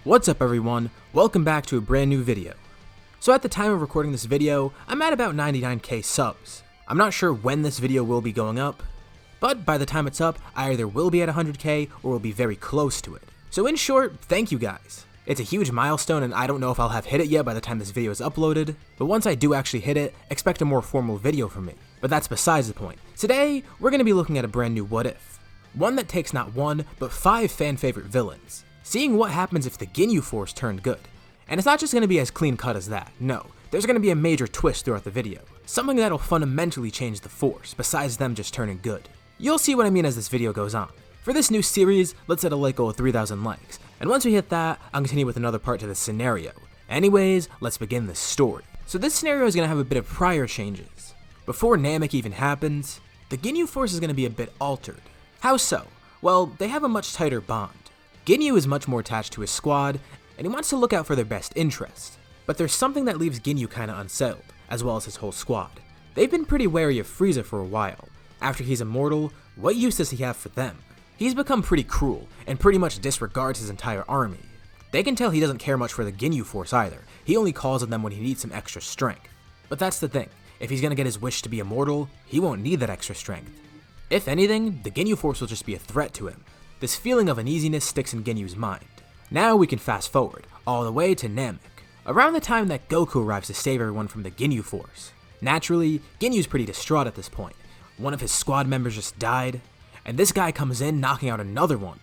What's up everyone, welcome back to a brand new video. So at the time of recording this video, I'm at about 99k subs. I'm not sure when this video will be going up, but by the time it's up, I either will be at 100k or will be very close to it. So in short, thank you guys. It's a huge milestone and I don't know if I'll have hit it yet by the time this video is uploaded, but once I do actually hit it, expect a more formal video from me. But that's besides the point. Today, we're going to be looking at a brand new what if. One that takes not one, but 5 fan favorite villains. Seeing what happens if the Ginyu Force turned good. And it's not just going to be as clean cut as that, no. There's going to be a major twist throughout the video. Something that'll fundamentally change the Force, besides them just turning good. You'll see what I mean as this video goes on. For this new series, let's set a like goal of 3,000 likes. And once we hit that, I'll continue with another part to this scenario. Anyways, let's begin this story. So this scenario is going to have a bit of prior changes. Before Namek even happens, the Ginyu Force is going to be a bit altered. How so? Well, they have a much tighter bond. Ginyu is much more attached to his squad, and he wants to look out for their best interest. But there's something that leaves Ginyu kinda unsettled, as well as his whole squad. They've been pretty wary of Freeza for a while. After he's immortal, what use does he have for them? He's become pretty cruel, and pretty much disregards his entire army. They can tell he doesn't care much for the Ginyu Force either. He only calls on them when he needs some extra strength. But that's the thing, if he's gonna get his wish to be immortal, he won't need that extra strength. If anything, the Ginyu Force will just be a threat to him. This feeling of uneasiness sticks in Ginyu's mind. Now we can fast forward, all the way to Namek, around the time that Goku arrives to save everyone from the Ginyu Force. Naturally, Ginyu's pretty distraught at this point. One of his squad members just died, and this guy comes in knocking out another one.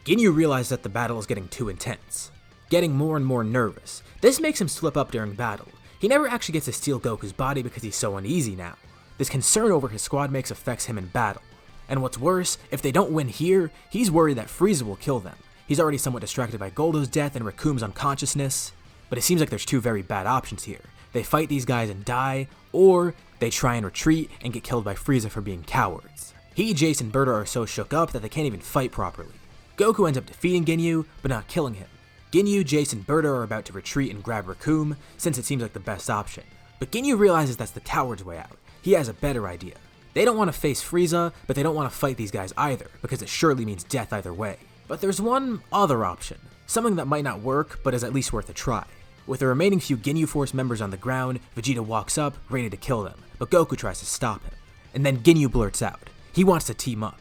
Ginyu realizes that the battle is getting too intense, getting more and more nervous. This makes him slip up during battle. He never actually gets to steal Goku's body because he's so uneasy now. This concern over his squad mates affects him in battle. And what's worse, if they don't win here, he's worried that Freeza will kill them. He's already somewhat distracted by Goldo's death and Recoom's unconsciousness, but it seems like there's two very bad options here. They fight these guys and die, or they try and retreat and get killed by Freeza for being cowards. He, Jace, and Berta are so shook up that they can't even fight properly. Goku ends up defeating Ginyu, but not killing him. Ginyu, Jace, and Berta are about to retreat and grab Recoom, since it seems like the best option. But Ginyu realizes that's the coward's way out. He has a better idea. They don't want to face Freeza, but they don't want to fight these guys either, because it surely means death either way. But there's one other option, something that might not work, but is at least worth a try. With the remaining few Ginyu Force members on the ground, Vegeta walks up, ready to kill them, but Goku tries to stop him. And then Ginyu blurts out, he wants to team up.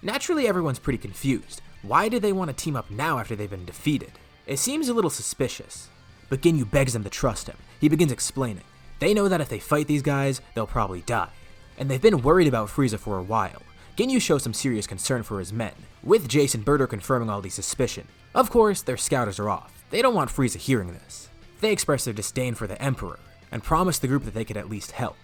Naturally, everyone's pretty confused. Why do they want to team up now after they've been defeated? It seems a little suspicious. But Ginyu begs them to trust him. He begins explaining. They know that if they fight these guys, they'll probably die. And they've been worried about Freeza for a while. Ginyu shows some serious concern for his men, with Jace and Berta confirming all these suspicions. Of course, their scouters are off. They don't want Freeza hearing this. They express their disdain for the Emperor, and promise the group that they could at least help.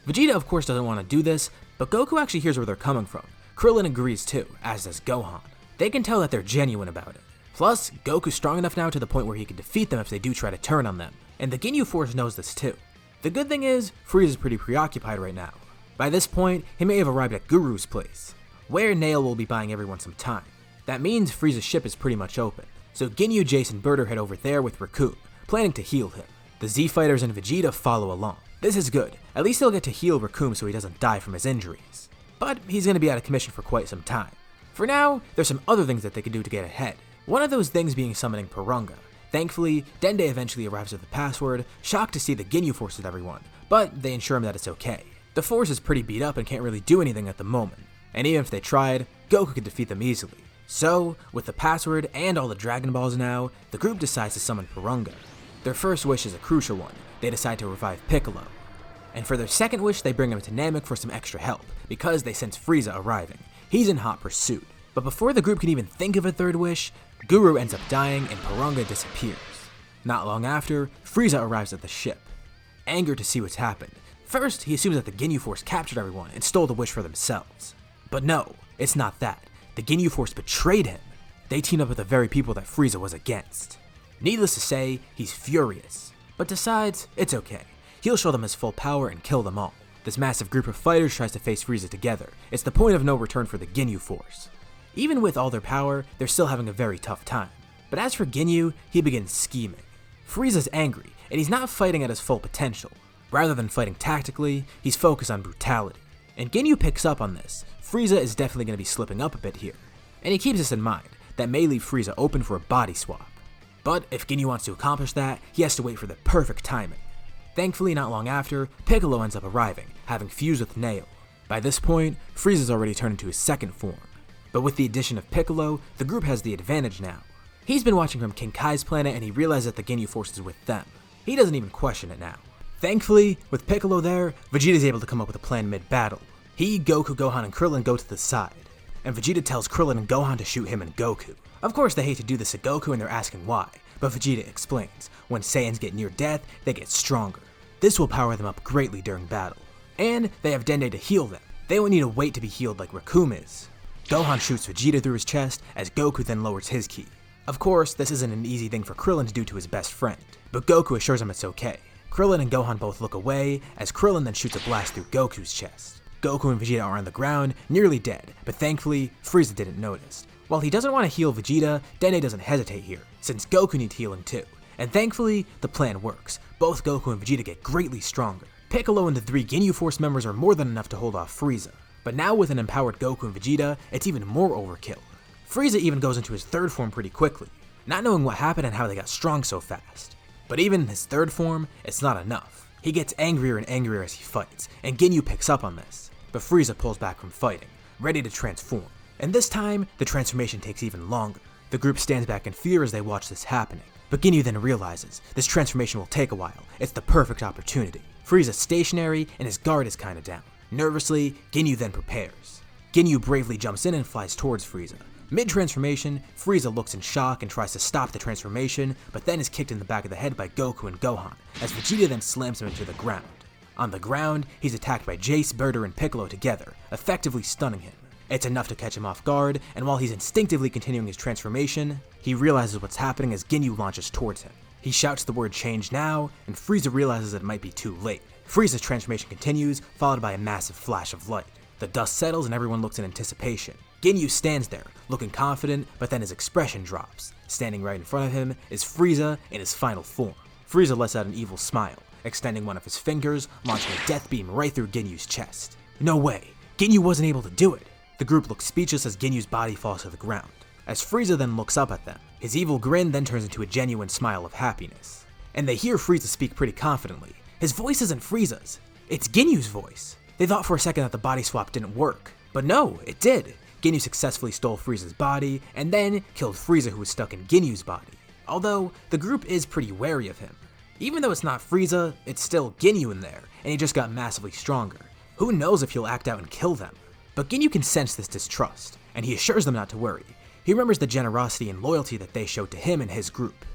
Vegeta of course doesn't want to do this, but Goku actually hears where they're coming from. Krillin agrees too, as does Gohan. They can tell that they're genuine about it. Plus, Goku's strong enough now to the point where he can defeat them if they do try to turn on them, and the Ginyu Force knows this too. The good thing is, Frieza's pretty preoccupied right now. By this point, he may have arrived at Guru's place, where Nail will be buying everyone some time. That means Frieza's ship is pretty much open, so Ginyu, Jace, and Berta head over there with Recoom, planning to heal him. The Z-Fighters and Vegeta follow along. This is good, at least he'll get to heal Recoom so he doesn't die from his injuries. But he's going to be out of commission for quite some time. For now, there's some other things that they can do to get ahead. One of those things being summoning Porunga. Thankfully, Dende eventually arrives with the password, shocked to see the Ginyu Force with everyone, but they ensure him that it's okay. The Force is pretty beat up and can't really do anything at the moment, and even if they tried, Goku could defeat them easily. So, with the password and all the Dragon Balls now, the group decides to summon Porunga. Their first wish is a crucial one. They decide to revive Piccolo. And for their second wish, they bring him to Namek for some extra help, because they sense Freeza arriving. He's in hot pursuit. But before the group can even think of a third wish, Guru ends up dying and Porunga disappears. Not long after, Freeza arrives at the ship. Angered to see what's happened, first he assumes that the Ginyu Force captured everyone and stole the wish for themselves. But no, it's not that. The Ginyu Force betrayed him. They teamed up with the very people that Freeza was against. Needless to say, he's furious, but decides it's okay. He'll show them his full power and kill them all. This massive group of fighters tries to face Freeza together. It's the point of no return for the Ginyu Force. Even with all their power, they're still having a very tough time. But as for Ginyu, he begins scheming. Frieza's angry, and he's not fighting at his full potential. Rather than fighting tactically, he's focused on brutality. And Ginyu picks up on this. Freeza is definitely going to be slipping up a bit here. And he keeps this in mind, that may leave Freeza open for a body swap. But if Ginyu wants to accomplish that, he has to wait for the perfect timing. Thankfully, not long after, Piccolo ends up arriving, having fused with Nail. By this point, Frieza's already turned into his second form. But with the addition of Piccolo, the group has the advantage now. He's been watching from King Kai's planet and he realizes that the Ginyu Force is with them. He doesn't even question it now. Thankfully, with Piccolo there, Vegeta's able to come up with a plan mid-battle. He, Goku, Gohan, and Krillin go to the side, and Vegeta tells Krillin and Gohan to shoot him and Goku. Of course, they hate to do this to Goku and they're asking why, but Vegeta explains, when Saiyans get near death, they get stronger. This will power them up greatly during battle. And they have Dende to heal them. They won't need to wait to be healed like Recoome is. Gohan shoots Vegeta through his chest as Goku then lowers his ki. Of course, this isn't an easy thing for Krillin to do to his best friend, but Goku assures him it's okay. Krillin and Gohan both look away as Krillin then shoots a blast through Goku's chest. Goku and Vegeta are on the ground, nearly dead, but thankfully, Freeza didn't notice. While he doesn't want to heal Vegeta, Dende doesn't hesitate here, since Goku needs healing too. And thankfully, the plan works. Both Goku and Vegeta get greatly stronger. Piccolo and the 3 Ginyu Force members are more than enough to hold off Freeza. But now with an empowered Goku and Vegeta, it's even more overkill. Frieza even goes into his third form pretty quickly, not knowing what happened and how they got strong so fast. But even in his third form, it's not enough. He gets angrier and angrier as he fights, and Ginyu picks up on this. But Frieza pulls back from fighting, ready to transform. And this time, the transformation takes even longer. The group stands back in fear as they watch this happening. But Ginyu then realizes, this transformation will take a while, it's the perfect opportunity. Frieza's stationary, and his guard is kinda down. Nervously, Ginyu then prepares. Ginyu bravely jumps in and flies towards Frieza. Mid-transformation, Frieza looks in shock and tries to stop the transformation, but then is kicked in the back of the head by Goku and Gohan, as Vegeta then slams him into the ground. On the ground, he's attacked by Jace, Birder, and Piccolo together, effectively stunning him. It's enough to catch him off guard, and while he's instinctively continuing his transformation, he realizes what's happening as Ginyu launches towards him. He shouts the word change now, and Frieza realizes that it might be too late. Frieza's transformation continues, followed by a massive flash of light. The dust settles and everyone looks in anticipation. Ginyu stands there, looking confident, but then his expression drops. Standing right in front of him is Frieza in his final form. Frieza lets out an evil smile, extending one of his fingers, launching a death beam right through Ginyu's chest. No way, Ginyu wasn't able to do it. The group looks speechless as Ginyu's body falls to the ground. As Frieza then looks up at them, his evil grin then turns into a genuine smile of happiness. And they hear Frieza speak pretty confidently. His voice isn't Frieza's, it's Ginyu's voice. They thought for a second that the body swap didn't work, but no, it did. Ginyu successfully stole Frieza's body, and then killed Frieza who was stuck in Ginyu's body. Although, the group is pretty wary of him. Even though it's not Frieza, it's still Ginyu in there, and he just got massively stronger. Who knows if he'll act out and kill them? But Ginyu can sense this distrust, and he assures them not to worry. He remembers the generosity and loyalty that they showed to him and his group.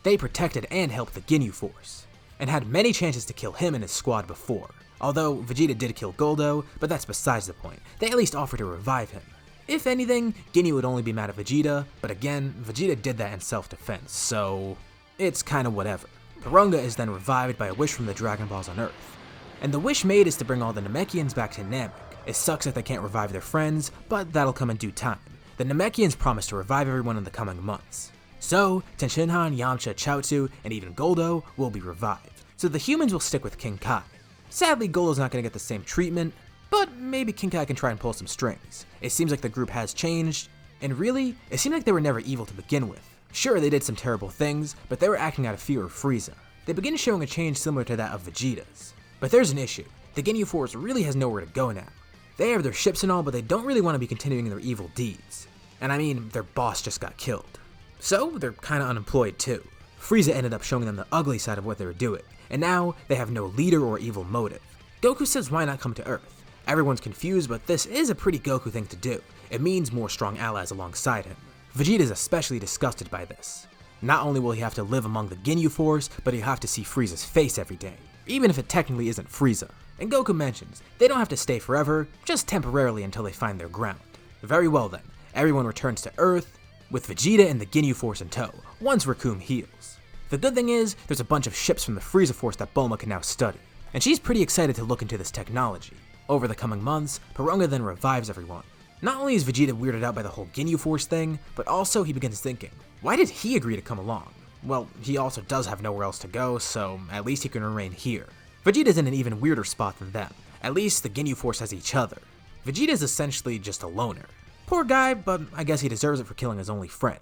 They protected and helped the Ginyu Force, and had many chances to kill him and his squad before. Although Vegeta did kill Goldo, but that's besides the point. They at least offered to revive him. If anything, Ginyu would only be mad at Vegeta, but again, Vegeta did that in self-defense, so it's kinda whatever. Porunga is then revived by a wish from the Dragon Balls on Earth. And the wish made is to bring all the Namekians back to Namek. It sucks that they can't revive their friends, but that'll come in due time. The Namekians promise to revive everyone in the coming months. So, Tenshinhan, Yamcha, Chaozu, and even Goldo will be revived. So the humans will stick with King Kai. Sadly, Goldo's not gonna get the same treatment, but maybe King Kai can try and pull some strings. It seems like the group has changed, and really, it seemed like they were never evil to begin with. Sure, they did some terrible things, but they were acting out of fear of Frieza. They begin showing a change similar to that of Vegeta's. But there's an issue. The Ginyu Force really has nowhere to go now. They have their ships and all, but they don't really want to be continuing their evil deeds. And I mean, their boss just got killed. So, they're kinda unemployed too. Frieza ended up showing them the ugly side of what they were doing, and now they have no leader or evil motive. Goku says why not come to Earth? Everyone's confused, but this is a pretty Goku thing to do. It means more strong allies alongside him. Vegeta is especially disgusted by this. Not only will he have to live among the Ginyu Force, but he'll have to see Frieza's face every day, even if it technically isn't Frieza. And Goku mentions, they don't have to stay forever, just temporarily until they find their ground. Very well then, everyone returns to Earth, with Vegeta and the Ginyu Force in tow, once Recoome heals. The good thing is, there's a bunch of ships from the Freeza Force that Bulma can now study, and she's pretty excited to look into this technology. Over the coming months, Porunga then revives everyone. Not only is Vegeta weirded out by the whole Ginyu Force thing, but also he begins thinking, why did he agree to come along? Well, he also does have nowhere else to go, so at least he can remain here. Vegeta's in an even weirder spot than them. At least the Ginyu Force has each other. Vegeta's essentially just a loner. Poor guy, but I guess he deserves it for killing his only friend.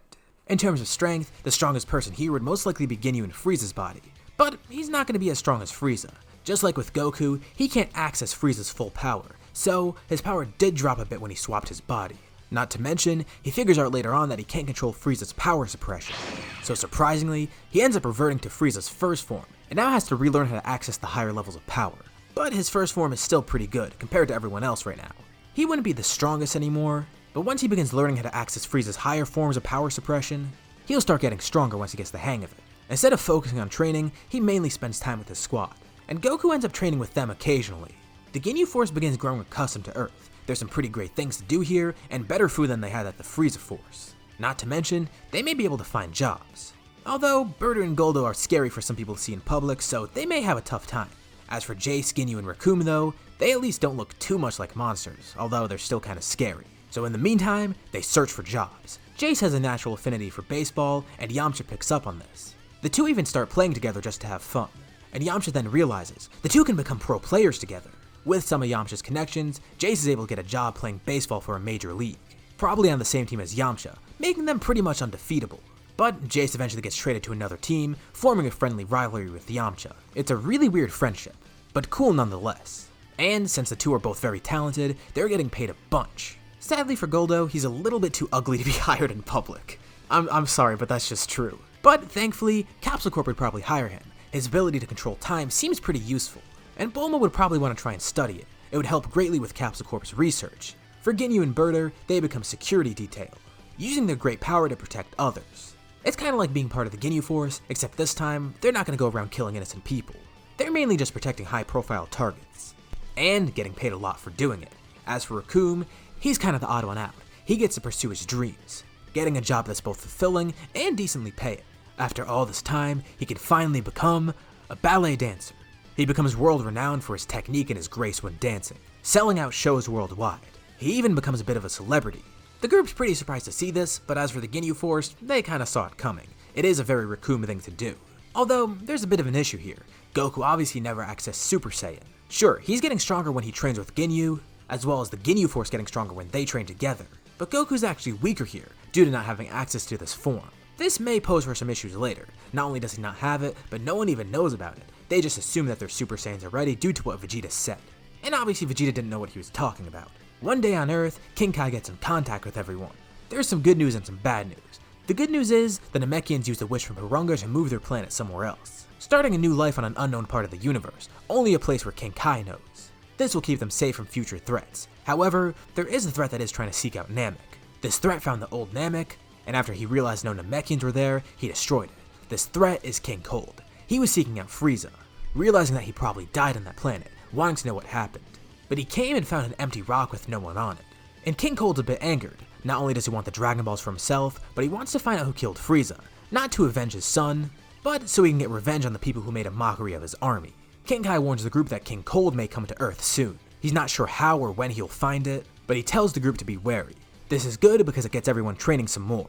In terms of strength, the strongest person here would most likely be Ginyu in Frieza's body, but he's not going to be as strong as Freeza. Just like with Goku, he can't access Frieza's full power, so his power did drop a bit when he swapped his body. Not to mention, he figures out later on that he can't control Frieza's power suppression. So surprisingly, he ends up reverting to Frieza's first form, and now has to relearn how to access the higher levels of power. But his first form is still pretty good compared to everyone else right now. He wouldn't be the strongest anymore, but once he begins learning how to access Frieza's higher forms of power suppression, he'll start getting stronger once he gets the hang of it. Instead of focusing on training, he mainly spends time with his squad, and Goku ends up training with them occasionally. The Ginyu Force begins growing accustomed to Earth. There's some pretty great things to do here, and better food than they had at the Freeza Force. Not to mention, they may be able to find jobs. Although, Berta and Goldo are scary for some people to see in public, so they may have a tough time. As for Jace, Ginyu, and Recoome though, they at least don't look too much like monsters, although they're still kinda scary. So in the meantime, they search for jobs. Jace has a natural affinity for baseball, and Yamcha picks up on this. The two even start playing together just to have fun, and Yamcha then realizes the two can become pro players together. With some of Yamcha's connections, Jace is able to get a job playing baseball for a major league, probably on the same team as Yamcha, making them pretty much undefeatable. But Jace eventually gets traded to another team, forming a friendly rivalry with Yamcha. It's a really weird friendship, but cool nonetheless. And since the two are both very talented, they're getting paid a bunch. Sadly for Goldo, he's a little bit too ugly to be hired in public. I'm sorry, but that's just true. But thankfully, Capsule Corp would probably hire him. His ability to control time seems pretty useful, and Bulma would probably want to try and study it. It would help greatly with Capsule Corp's research. For Ginyu and Berta, they become security detail, using their great power to protect others. It's kind of like being part of the Ginyu Force, except this time, they're not going to go around killing innocent people. They're mainly just protecting high-profile targets, and getting paid a lot for doing it. As for Recoome, he's kind of the odd one out. He gets to pursue his dreams, getting a job that's both fulfilling and decently paying. After all this time, he can finally become a ballet dancer. He becomes world-renowned for his technique and his grace when dancing, selling out shows worldwide. He even becomes a bit of a celebrity. The group's pretty surprised to see this, but as for the Ginyu Force, they kinda saw it coming. It is a very Recoome thing to do. Although, there's a bit of an issue here. Goku obviously never accessed Super Saiyan. Sure, he's getting stronger when he trains with Ginyu, as well as the Ginyu Force getting stronger when they train together. But Goku's actually weaker here, due to not having access to this form. This may pose for some issues later. Not only does he not have it, but no one even knows about it. They just assume that their Super Saiyans are ready due to what Vegeta said. And obviously Vegeta didn't know what he was talking about. One day on Earth, King Kai gets in contact with everyone. There's some good news and some bad news. The good news is, the Namekians used a wish from Harunga to move their planet somewhere else, starting a new life on an unknown part of the universe, only a place where King Kai knows. This will keep them safe from future threats. However, there is a threat that is trying to seek out Namek. This threat found the old Namek, and after he realized no Namekians were there, he destroyed it. This threat is King Cold. He was seeking out Freeza, realizing that he probably died on that planet, wanting to know what happened. But he came and found an empty rock with no one on it. And King Cold's a bit angered. Not only does he want the Dragon Balls for himself, but he wants to find out who killed Freeza, not to avenge his son, but so he can get revenge on the people who made a mockery of his army. King Kai warns the group that King Cold may come to Earth soon. He's not sure how or when he'll find it, but he tells the group to be wary. This is good because it gets everyone training some more,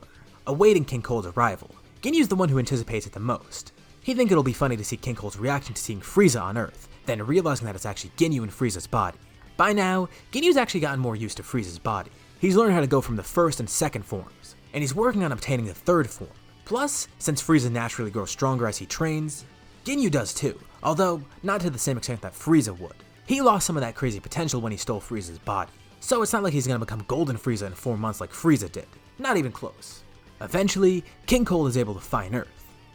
awaiting King Cold's arrival. Ginyu's the one who anticipates it the most. He thinks it'll be funny to see King Cold's reaction to seeing Freeza on Earth, then realizing that it's actually Ginyu in Frieza's body. By now, Ginyu's actually gotten more used to Frieza's body. He's learned how to go from the first and second forms, and he's working on obtaining the third form. Plus, since Frieza naturally grows stronger as he trains, Ginyu does too, although not to the same extent that Frieza would. He lost some of that crazy potential when he stole Frieza's body, so it's not like he's gonna become Golden Frieza in 4 months like Frieza did. Not even close. Eventually, King Cold is able to find Earth,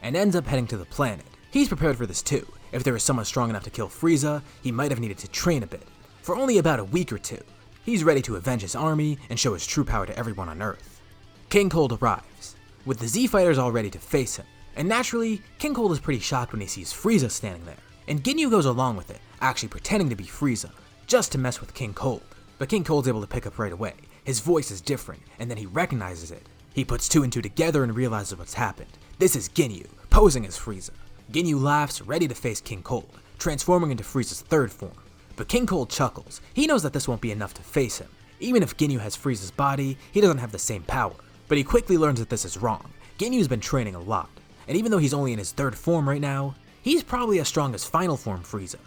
and ends up heading to the planet. He's prepared for this too. If there was someone strong enough to kill Frieza, he might have needed to train a bit. For only about a week or two, he's ready to avenge his army and show his true power to everyone on Earth. King Cold arrives, with the Z Fighters all ready to face him, and naturally, King Cold is pretty shocked when he sees Frieza standing there, and Ginyu goes along with it, actually pretending to be Frieza, just to mess with King Cold. But King Cold's able to pick up right away. His voice is different, and then he recognizes it. He puts 2 and 2 together and realizes what's happened. This is Ginyu, posing as Frieza. Ginyu laughs, ready to face King Cold, transforming into Frieza's third form. But King Cold chuckles. He knows that this won't be enough to face him. Even if Ginyu has Frieza's body, he doesn't have the same power. But he quickly learns that this is wrong. Ginyu's been training a lot, and even though he's only in his third form right now, he's probably as strong as final form Frieza,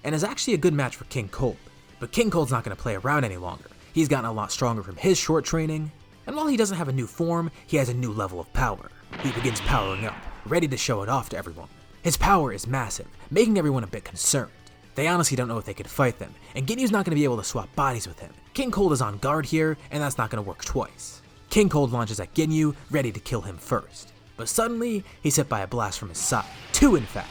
and is actually a good match for King Cold. But King Cold's not going to play around any longer. He's gotten a lot stronger from his short training, And while he doesn't have a new form, he has a new level of power. He begins powering up, ready to show it off to everyone. His power is massive, making everyone a bit concerned. They honestly don't know if they could fight them, and Ginyu's not going to be able to swap bodies with him. King Cold is on guard here, and that's not going to work twice. King Cold launches at Ginyu, ready to kill him first. But suddenly, he's hit by a blast from his side. 2 in fact.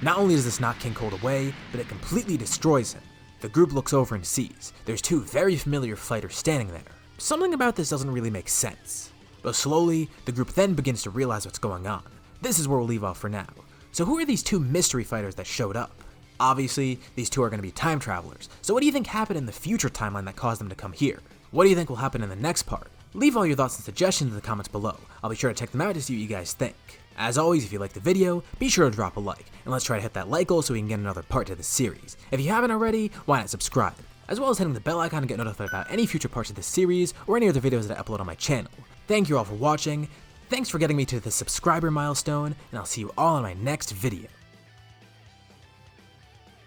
Not only does this knock King Cold away, but it completely destroys him. The group looks over and sees there's 2 very familiar fighters standing there. Something about this doesn't really make sense. But slowly, the group then begins to realize what's going on. This is where we'll leave off for now. So who are these 2 mystery fighters that showed up? Obviously, these 2 are going to be time travelers, so what do you think happened in the future timeline that caused them to come here? What do you think will happen in the next part? Leave all your thoughts and suggestions in the comments below. I'll be sure to check them out to see what you guys think. As always, if you liked the video, be sure to drop a like, and let's try to hit that like goal so we can get another part to this series. If you haven't already, why not subscribe? As well as hitting the bell icon to get notified about any future parts of this series or any other videos that I upload on my channel. Thank you all for watching, thanks for getting me to the subscriber milestone, and I'll see you all in my next video.